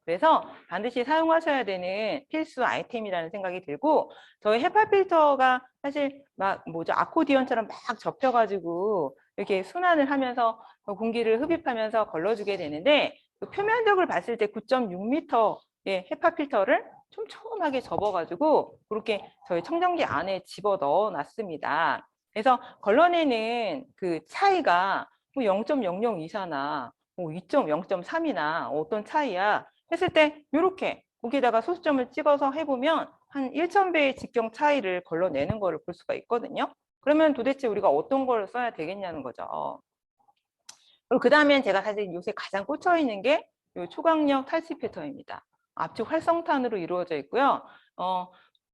그래서 반드시 사용하셔야 되는 필수 아이템이라는 생각이 들고 저희 헤파 필터가 사실 아코디언처럼 막 접혀가지고 이렇게 순환을 하면서 공기를 흡입하면서 걸러주게 되는데 그 표면적을 봤을 때 9.6m의 헤파 필터를 촘촘하게 접어가지고 그렇게 저희 청정기 안에 집어 넣어 놨습니다. 그래서 걸러내는 그 차이가 0.0024나 2.0.3이나 어떤 차이야 했을 때 이렇게 거기다가 소수점을 찍어서 해보면 한 1,000배의 직경 차이를 걸러내는 거를 볼 수가 있거든요. 그러면 도대체 우리가 어떤 걸 써야 되겠냐는 거죠. 그리고 그 다음엔 제가 사실 요새 가장 꽂혀 있는 게 이 초강력 탈취 필터입니다. 압축 활성탄으로 이루어져 있고요.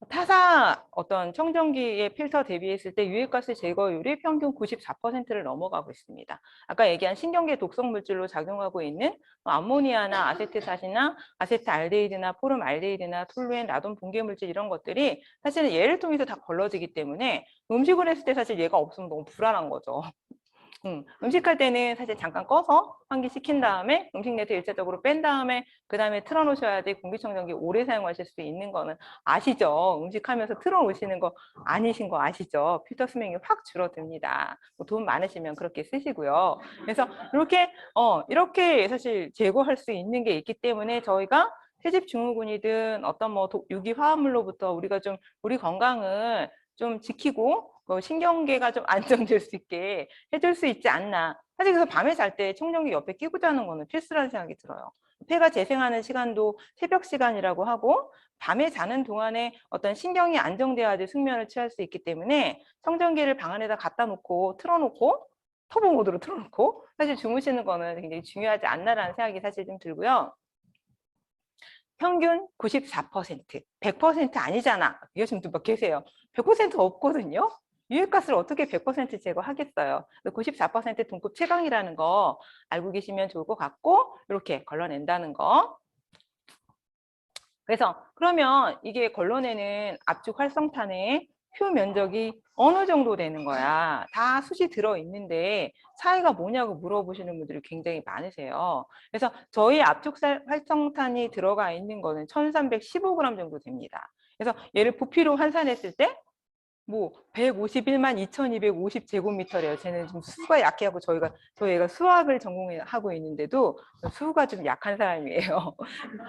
타사 어떤 청정기의 필터 대비했을 때 유해가스 제거율이 평균 94%를 넘어가고 있습니다. 아까 얘기한 신경계 독성 물질로 작용하고 있는 암모니아나 아세트산이나 아세트알데히드나 포름알데히드나 톨루엔, 라돈 분괴 물질 이런 것들이 사실은 얘를 통해서 다 걸러지기 때문에 음식을 했을 때 사실 얘가 없으면 너무 불안한 거죠. 음식할 때는 사실 잠깐 꺼서 환기시킨 다음에 음식 네트 일차적으로 뺀 다음에 그 다음에 틀어놓으셔야지 공기청정기 오래 사용하실 수 있는 거는 아시죠? 음식하면서 틀어놓으시는 거 아니신 거 아시죠? 필터 수명이 확 줄어듭니다. 돈 많으시면 그렇게 쓰시고요. 그래서 이렇게 사실 제거할 수 있는 게 있기 때문에 저희가 퇴집 증후군이든 어떤 유기 화합물로부터 우리가 좀 우리 건강을 좀 지키고 신경계가 좀 안정될 수 있게 해줄 수 있지 않나. 사실 그래서 밤에 잘 때 청정기 옆에 끼고 자는 거는 필수라는 생각이 들어요. 폐가 재생하는 시간도 새벽 시간이라고 하고 밤에 자는 동안에 어떤 신경이 안정돼야지 숙면을 취할 수 있기 때문에 청정기를 방 안에다 갖다 놓고 틀어놓고 터보 모드로 틀어놓고 사실 주무시는 거는 굉장히 중요하지 않나라는 생각이 사실 좀 들고요. 평균 94%, 100% 아니잖아. 이러시는 분들 막 계세요. 100% 없거든요. 유해가스를 어떻게 100% 제거하겠어요. 94% 동급 채광이라는 거 알고 계시면 좋을 것 같고 이렇게 걸러낸다는 거. 그래서 그러면 이게 걸러내는 압축 활성탄의 표 면적이 어느 정도 되는 거야. 다 숱이 들어있는데 차이가 뭐냐고 물어보시는 분들이 굉장히 많으세요. 그래서 저희 압축 활성탄이 들어가 있는 거는 1315g 정도 됩니다. 그래서 얘를 부피로 환산했을 때 뭐 151만 2250제곱미터래요. 쟤는 좀 수가 약해하고 저희가 수학을 전공하고 있는데도 수가 좀 약한 사람이에요.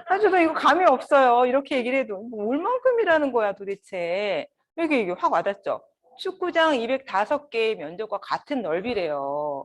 사실 저 이거 감이 없어요. 이렇게 얘기를 해도 뭐 얼만큼이라는 거야 도대체. 이게 확 와닿죠. 축구장 205개의 면적과 같은 넓이래요.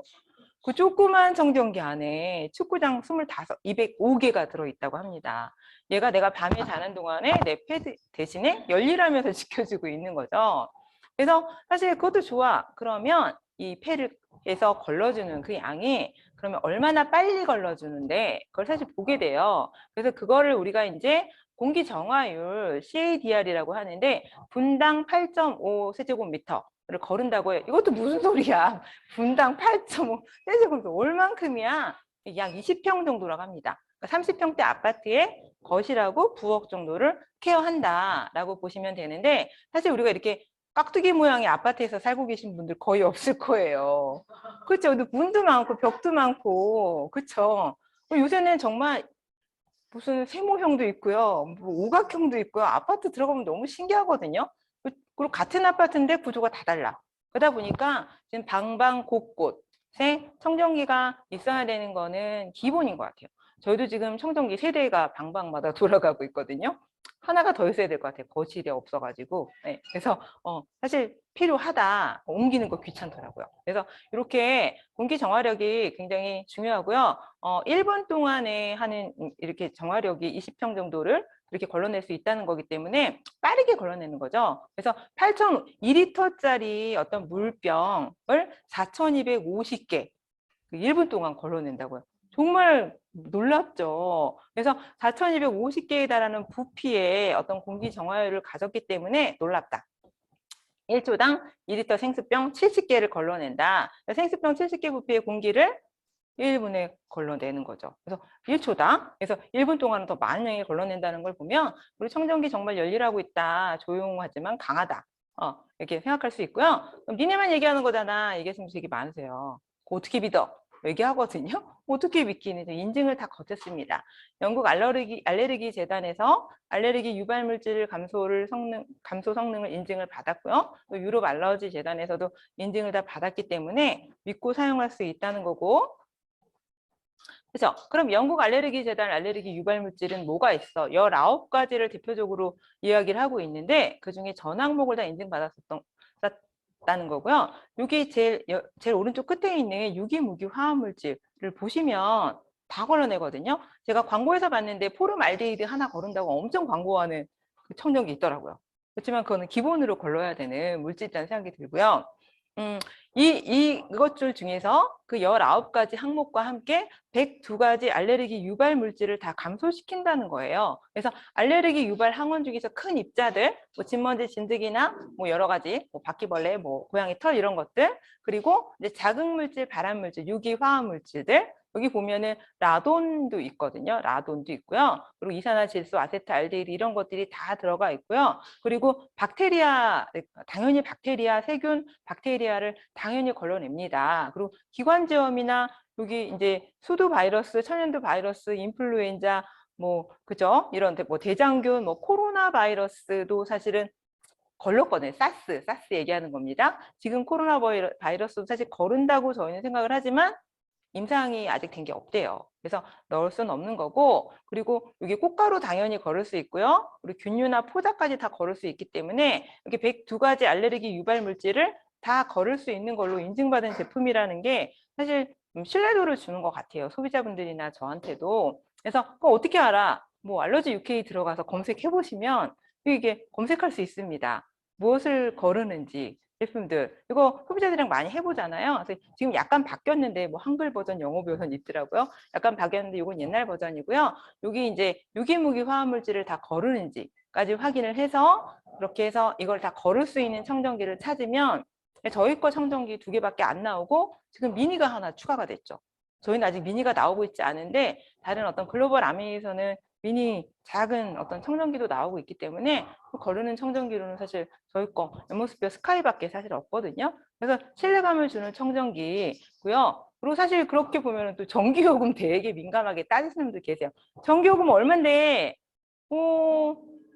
그 조그만 청정기 안에 축구장 205개가 들어있다고 합니다. 얘가 내가 밤에 자는 동안에 내 패드 대신에 열일하면서 지켜주고 있는 거죠. 그래서 사실 그것도 좋아. 그러면 이 폐에서 걸러주는 그 양이 그러면 얼마나 빨리 걸러주는데 그걸 사실 보게 돼요. 그래서 그거를 우리가 이제 공기 정화율 CADR이라고 하는데 분당 8.5 세제곱미터를 거른다고 해요. 이것도 무슨 소리야. 분당 8.5 세제곱미터 얼만큼이야? 약 20평 정도라고 합니다. 30평대 아파트에 거실하고 부엌 정도를 케어한다라고 보시면 되는데 사실 우리가 이렇게 깍두기 모양의 아파트에서 살고 계신 분들 거의 없을 거예요. 그렇죠? 문도 많고 벽도 많고 그렇죠? 요새는 정말 무슨 세모형도 있고요. 뭐 오각형도 있고요. 아파트 들어가면 너무 신기하거든요. 그리고 같은 아파트인데 구조가 다 달라. 그러다 보니까 지금 방방 곳곳에 청정기가 있어야 되는 거는 기본인 것 같아요. 저희도 지금 청정기 3대가 방방마다 돌아가고 있거든요. 하나가 더 있어야 될 것 같아요. 거실에 없어가지고. 네. 그래서 사실 필요하다. 옮기는 거 귀찮더라고요. 그래서 이렇게 공기 정화력이 굉장히 중요하고요. 1분 동안에 하는 이렇게 정화력이 20평 정도를 이렇게 걸러낼 수 있다는 거기 때문에 빠르게 걸러내는 거죠. 그래서 2리터짜리 어떤 물병을 4,250개 1분 동안 걸러낸다고요. 정말 놀랍죠. 그래서 4,250개에 달하는 부피의 어떤 공기 정화율을 가졌기 때문에 놀랍다. 1초당 2리터 생수병 70개를 걸러낸다. 생수병 70개 부피의 공기를 1분에 걸러내는 거죠. 그래서 1초당. 그래서 1분 동안은 더 많은 양을 걸러낸다는 걸 보면 우리 청정기 정말 열일하고 있다. 조용하지만 강하다. 이렇게 생각할 수 있고요. 그럼 니네만 얘기하는 거잖아. 얘기하시는 분들 되게 많으세요. 그거 어떻게 믿어? 얘기하거든요. 어떻게 믿기는 인증을 다 거쳤습니다. 영국 알레르기 재단에서 알레르기 유발 물질 감소 성능을 인증을 받았고요. 또 유럽 알러지 재단에서도 인증을 다 받았기 때문에 믿고 사용할 수 있다는 거고. 그렇죠? 그럼 영국 알레르기 재단 알레르기 유발 물질은 뭐가 있어? 19가지를 대표적으로 이야기를 하고 있는데 그중에 전 항목을 다 인증받았다는 거고요. 여기 제일 오른쪽 끝에 있는 유기무기 화합물질을 보시면 다 걸러내거든요. 제가 광고에서 봤는데 포름알데히드 하나 거른다고 엄청 광고하는 그 청정기 있더라고요. 그렇지만 그거는 기본으로 걸러야 되는 물질이라는 생각이 들고요. 이것들 중에서 그 19가지 항목과 함께 102가지 알레르기 유발 물질을 다 감소시킨다는 거예요. 그래서 알레르기 유발 항원 중에서 큰 입자들, 뭐 진먼지, 진드기나 뭐 여러 가지, 뭐 바퀴벌레, 뭐 고양이 털 이런 것들, 그리고 이제 자극 물질, 발암 물질, 유기 화학 물질들, 여기 보면은 라돈도 있거든요. 라돈도 있고요. 그리고 이산화질소, 아세트알데히드 이런 것들이 다 들어가 있고요. 그리고 박테리아, 당연히 박테리아, 세균, 박테리아를 당연히 걸러냅니다. 그리고 기관지염이나 여기 이제 수두 바이러스, 천연두 바이러스, 인플루엔자, 뭐 그죠? 이런 뭐 대장균, 뭐 코로나 바이러스도 사실은 걸렀거든요. 사스 얘기하는 겁니다. 지금 코로나 바이러스도 사실 거른다고 저희는 생각을 하지만 임상이 아직 된 게 없대요. 그래서 넣을 수는 없는 거고, 그리고 여기 꽃가루 당연히 걸을 수 있고요. 그리고 균류나 포자까지 다 걸을 수 있기 때문에 이렇게 102가지 알레르기 유발 물질을 다 걸을 수 있는 걸로 인증받은 제품이라는 게 사실 신뢰도를 주는 것 같아요. 소비자분들이나 저한테도. 그래서 그거 어떻게 알아? 뭐 알러지 UK 들어가서 검색해 보시면 이게 검색할 수 있습니다. 무엇을 거르는지 제품들 이거 소비자들이랑 많이 해보잖아요. 그래서 지금 약간 바뀌었는데 뭐 한글 버전, 영어 버전 있더라고요. 약간 바뀌었는데 이건 옛날 버전이고요. 여기 이제 유기무기 화합물질을 다 거르는지까지 확인을 해서 그렇게 해서 이걸 다 거를 수 있는 청정기를 찾으면 저희 거 청정기 2개밖에 안 나오고 지금 미니가 하나 추가가 됐죠. 저희는 아직 미니가 나오고 있지 않은데 다른 어떤 글로벌 아미에서는 미니 작은 어떤 청정기도 나오고 있기 때문에 거르는 청정기로는 사실 저희 거 엠모스피어 스카이밖에 사실 없거든요. 그래서 신뢰감을 주는 청정기고요. 그리고 사실 그렇게 보면 또 전기요금 되게 민감하게 따지시는 분들 계세요. 전기요금 얼만데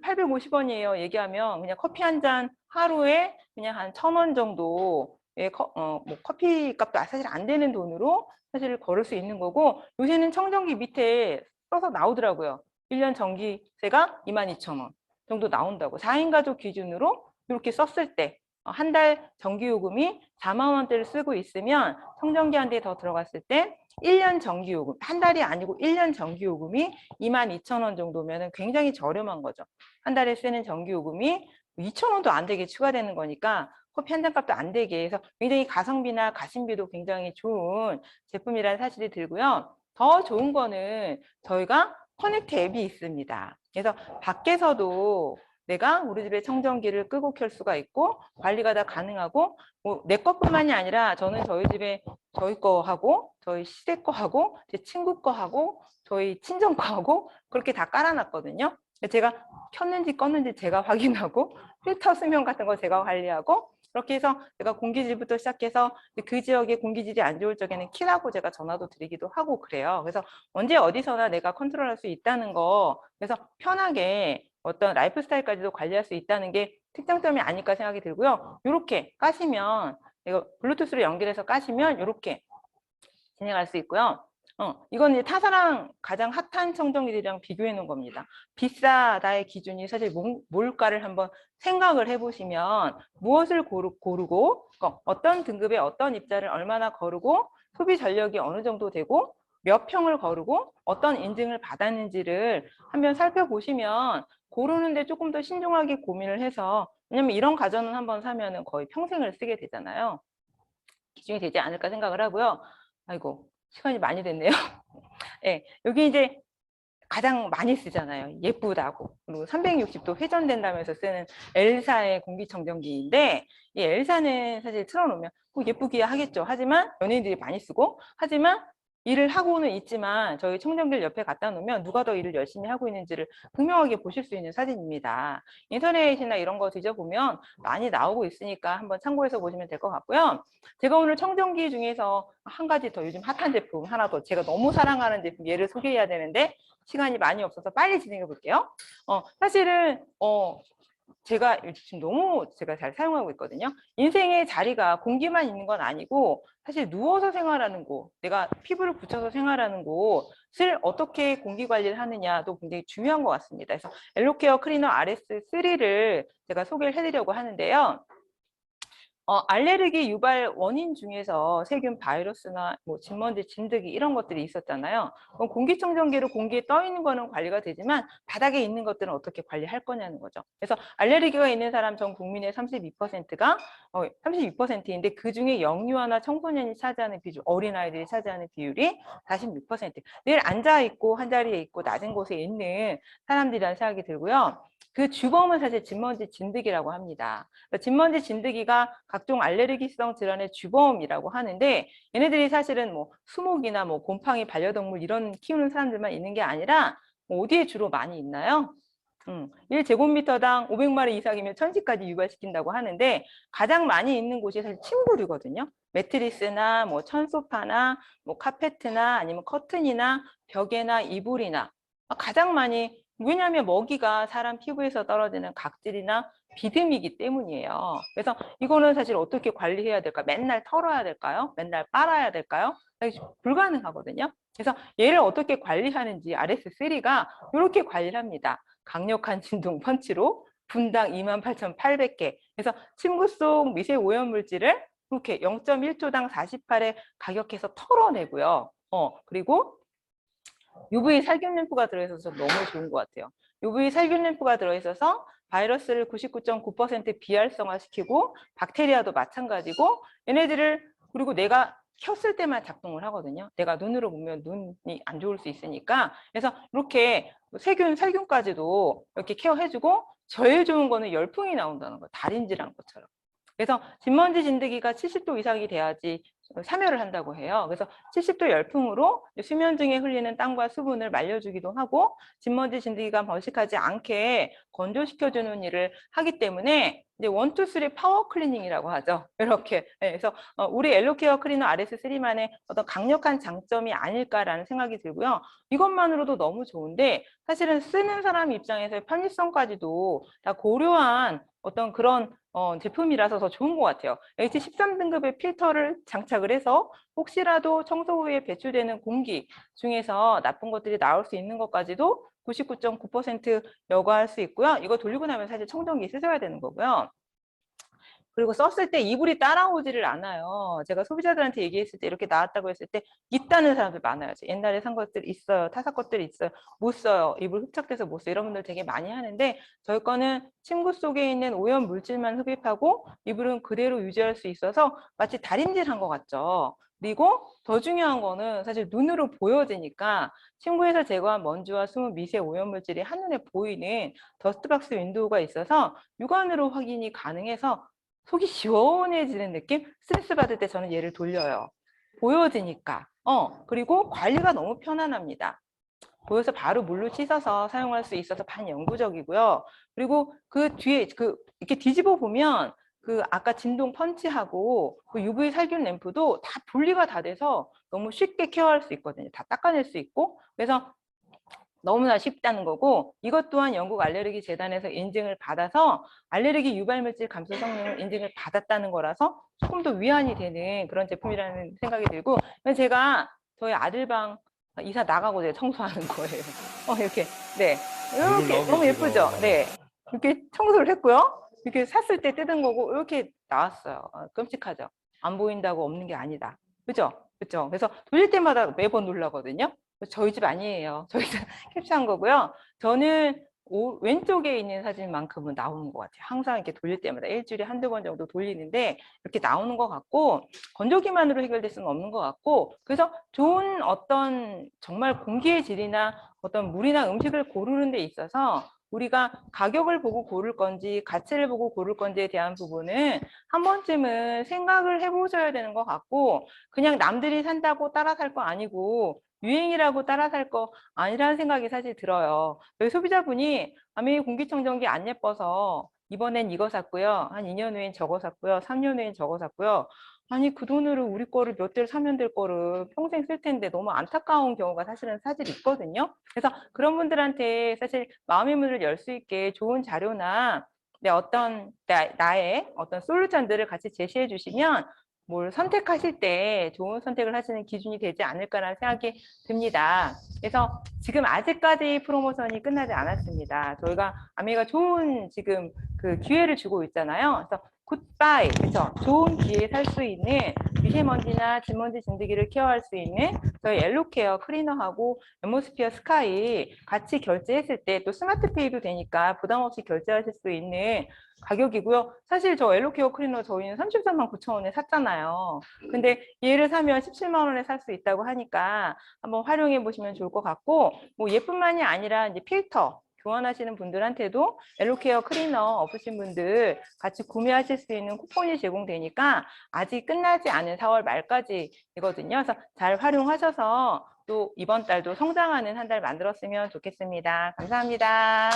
850원이에요. 얘기하면 그냥 커피 한 잔 하루에 그냥 한 1,000원 정도의 뭐 커피 값도 사실 안 되는 돈으로 사실 걸을 수 있는 거고 요새는 청정기 밑에 써서 나오더라고요. 1년 전기세가 22,000원 정도 나온다고. 4인 가족 기준으로 이렇게 썼을 때 한 달 전기요금이 4만 원대를 쓰고 있으면 청정기 한 대 더 들어갔을 때 1년 전기요금, 한 달이 아니고 1년 전기요금이 22,000원 정도면 굉장히 저렴한 거죠. 한 달에 쓰는 전기요금이 2,000원도 안 되게 추가되는 거니까 커피 한 잔 값도 안 되게 해서 굉장히 가성비나 가심비도 굉장히 좋은 제품이라는 사실이 들고요. 더 좋은 거는 저희가 커넥트 앱이 있습니다. 그래서 밖에서도 내가 우리 집에 청정기를 끄고 켤 수가 있고 관리가 다 가능하고 뭐 내 것뿐만이 아니라 저는 저희 집에 저희 거 하고 저희 시댁 거 하고 제 친구 거 하고 저희 친정 거 하고 그렇게 다 깔아놨거든요. 제가 켰는지 껐는지 제가 확인하고 필터 수명 같은 거 제가 관리하고 그렇게 해서 제가 공기질부터 시작해서 그 지역의 공기질이 안 좋을 적에는 키라고 제가 전화도 드리기도 하고 그래요. 그래서 언제 어디서나 내가 컨트롤할 수 있다는 거 그래서 편하게 어떤 라이프 스타일까지도 관리할 수 있다는 게 특장점이 아닐까 생각이 들고요. 이렇게 까시면 이거 블루투스로 연결해서 까시면 이렇게 진행할 수 있고요. 이건 이제 타사랑 가장 핫한 청정기들이랑 비교해 놓은 겁니다. 비싸다의 기준이 사실 뭘까를 한번 생각을 해보시면 무엇을 고르고 어떤 등급의 어떤 입자를 얼마나 거르고 소비 전력이 어느 정도 되고 몇 평을 거르고 어떤 인증을 받았는지를 한번 살펴보시면 고르는데 조금 더 신중하게 고민을 해서 왜냐면 이런 가전은 한번 사면은 거의 평생을 쓰게 되잖아요. 기준이 되지 않을까 생각을 하고요. 아이고 시간이 많이 됐네요. 네, 여기 이제 가장 많이 쓰잖아요. 예쁘다고. 그리고 360도 회전된다면서 쓰는 엘사의 공기청정기인데 이 엘사는 사실 틀어놓으면 예쁘기야 하겠죠. 하지만 연예인들이 많이 쓰고 하지만 일을 하고는 있지만 저희 청정기를 옆에 갖다 놓으면 누가 더 일을 열심히 하고 있는지를 분명하게 보실 수 있는 사진입니다. 인터넷이나 이런 거 뒤져보면 많이 나오고 있으니까 한번 참고해서 보시면 될 것 같고요. 제가 오늘 청정기 중에서 한 가지 더 요즘 핫한 제품 하나 더 제가 너무 사랑하는 제품 얘를 소개해야 되는데 시간이 많이 없어서 빨리 진행해 볼게요. 사실은 제가 지금 너무 제가 잘 사용하고 있거든요. 인생의 자리가 공기만 있는 건 아니고 사실 누워서 생활하는 곳, 내가 피부를 붙여서 생활하는 곳을 어떻게 공기 관리를 하느냐도 굉장히 중요한 것 같습니다. 그래서 엘로케어 클리너 RS3를 제가 소개를 해드리려고 하는데요. 알레르기 유발 원인 중에서 세균, 바이러스나 뭐 진먼지, 진드기 이런 것들이 있었잖아요. 그럼 공기청정기로 공기에 떠 있는 거는 관리가 되지만 바닥에 있는 것들은 어떻게 관리할 거냐는 거죠. 그래서 알레르기가 있는 사람 전 국민의 32%가 32%인데 그 중에 영유아나 청소년이 차지하는 비율, 어린아이들이 차지하는 비율이 46%. 늘 앉아 있고 한 자리에 있고 낮은 곳에 있는 사람들이라는 생각이 들고요. 그 주범은 사실 진먼지, 진드기라고 합니다. 진먼지, 진드기가 각종 알레르기성 질환의 주범이라고 하는데 얘네들이 사실은 뭐 수목이나 뭐 곰팡이, 반려동물 이런 키우는 사람들만 있는 게 아니라 뭐 어디에 주로 많이 있나요? 1제곱미터당 500마리 이상이면 1000지까지 유발시킨다고 하는데 가장 많이 있는 곳이 사실 침구류거든요. 매트리스나 뭐 천소파나 뭐 카페트나 아니면 커튼이나 벽에나 이불이나 가장 많이, 왜냐하면 먹이가 사람 피부에서 떨어지는 각질이나 비듬이기 때문이에요. 그래서 이거는 사실 어떻게 관리해야 될까? 맨날 털어야 될까요? 맨날 빨아야 될까요? 불가능하거든요. 그래서 얘를 어떻게 관리하는지 RS3가 이렇게 관리를 합니다. 강력한 진동 펀치로 분당 28,800개. 그래서 침구 속 미세 오염물질을 이렇게 0.1초당 48에 가격해서 털어내고요. 그리고 UV 살균 램프가 들어있어서 너무 좋은 것 같아요. UV 살균 램프가 들어있어서 바이러스를 99.9% 비활성화시키고 박테리아도 마찬가지고 얘네들을, 그리고 내가 켰을 때만 작동을 하거든요. 내가 눈으로 보면 눈이 안 좋을 수 있으니까. 그래서 이렇게 세균, 살균까지도 이렇게 케어해주고, 제일 좋은 거는 열풍이 나온다는 거예요. 다림질한 것처럼. 그래서 진먼지 진드기가 70도 이상이 돼야지 사멸을 한다고 해요. 그래서 70도 열풍으로 수면 중에 흘리는 땀과 수분을 말려주기도 하고, 진먼지 진드기가 번식하지 않게 건조시켜주는 일을 하기 때문에 이제 1, 2, 3 파워 클리닝이라고 하죠. 이렇게. 그래서 우리 엘로케어 클리너 RS3만의 어떤 강력한 장점이 아닐까라는 생각이 들고요. 이것만으로도 너무 좋은데, 사실은 쓰는 사람 입장에서의 편의성까지도 다 고려한 어떤 그런 제품이라서 더 좋은 것 같아요. H13등급의 필터를 장착을 해서 혹시라도 청소 후에 배출되는 공기 중에서 나쁜 것들이 나올 수 있는 것까지도 99.9% 여과할 수 있고요. 이거 돌리고 나면 사실 청정기 쓰셔야 되는 거고요. 그리고 썼을 때 이불이 따라오지를 않아요. 제가 소비자들한테 얘기했을 때, 이렇게 나왔다고 했을 때 있다는 사람들 많아요. 옛날에 산 것들 있어요. 타사 것들 있어요. 못 써요. 이불 흡착돼서 못 써요. 이런 분들 되게 많이 하는데, 저희 거는 침구 속에 있는 오염 물질만 흡입하고 이불은 그대로 유지할 수 있어서 마치 다림질한 것 같죠. 그리고 더 중요한 거는 사실 눈으로 보여지니까 침구에서 제거한 먼지와 숨은 미세 오염물질이 한눈에 보이는 더스트박스 윈도우가 있어서 육안으로 확인이 가능해서 속이 시원해지는 느낌? 스트레스 받을 때 저는 얘를 돌려요. 보여지니까. 그리고 관리가 너무 편안합니다. 보여서 바로 물로 씻어서 사용할 수 있어서 반영구적이고요. 그리고 그 뒤에 이렇게 뒤집어 보면 아까 진동 펀치하고 그 UV 살균 램프도 다 분리가 다 돼서 너무 쉽게 케어할 수 있거든요. 다 닦아낼 수 있고. 그래서 너무나 쉽다는 거고, 이것 또한 영국 알레르기 재단에서 인증을 받아서 알레르기 유발물질 감소 성능을 인증을 받았다는 거라서 조금 더 위안이 되는 그런 제품이라는 생각이 들고, 제가 저희 아들 방 이사 나가고 제가 청소하는 거예요. 이렇게. 네. 이렇게 너무 예쁘죠? 네. 이렇게 청소를 했고요. 이렇게 샀을 때 뜯은 거고, 이렇게 나왔어요. 끔찍하죠? 안 보인다고 없는 게 아니다. 그죠? 그죠? 그래서 돌릴 때마다 매번 놀라거든요. 저희 집 아니에요. 저희 집 캡처한 거고요. 저는 왼쪽에 있는 사진만큼은 나오는 것 같아요. 항상 이렇게 돌릴 때마다 일주일에 한두 번 정도 돌리는데 이렇게 나오는 것 같고, 건조기만으로 해결될 수는 없는 것 같고, 그래서 좋은 어떤 정말 공기의 질이나 어떤 물이나 음식을 고르는 데 있어서 우리가 가격을 보고 고를 건지 가치를 보고 고를 건지에 대한 부분은 한 번쯤은 생각을 해보셔야 되는 것 같고, 그냥 남들이 산다고 따라 살 거 아니고 유행이라고 따라 살 거 아니라는 생각이 사실 들어요. 저희 소비자분이 아미 공기청정기 안 예뻐서 이번엔 이거 샀고요. 한 2년 후엔 저거 샀고요. 3년 후엔 저거 샀고요. 아니 그 돈으로 우리 거를 몇 대를 사면 될 거를 평생 쓸 텐데 너무 안타까운 경우가 사실은 있거든요. 그래서 그런 분들한테 사실 마음의 문을 열 수 있게 좋은 자료나 나의 어떤 솔루션들을 같이 제시해 주시면 뭘 선택하실 때 좋은 선택을 하시는 기준이 되지 않을까라는 생각이 듭니다. 그래서 지금 아직까지 프로모션이 끝나지 않았습니다. 저희가 아미가 좋은 지금 그 기회를 주고 있잖아요. 그래서 굿바이, 그렇죠? 좋은 기회에 살 수 있는 미세먼지나 진먼지 진드기를 케어할 수 있는 저희 엘로케어 클리너하고 앰모스피어 스카이 같이 결제했을 때 또 스마트페이도 되니까 부담 없이 결제하실 수 있는 가격이고요. 사실 저 엘로케어 클리너 저희는 33만 9천 원에 샀잖아요. 근데 얘를 사면 17만 원에 살 수 있다고 하니까 한번 활용해 보시면 좋을 것 같고, 뭐 얘뿐만이 아니라 이제 필터 교환하시는 분들한테도 엘로케어 클리너 없으신 분들 같이 구매하실 수 있는 쿠폰이 제공되니까 아직 끝나지 않은 4월 말까지이거든요. 그래서 잘 활용하셔서 또 이번 달도 성장하는 한 달 만들었으면 좋겠습니다. 감사합니다.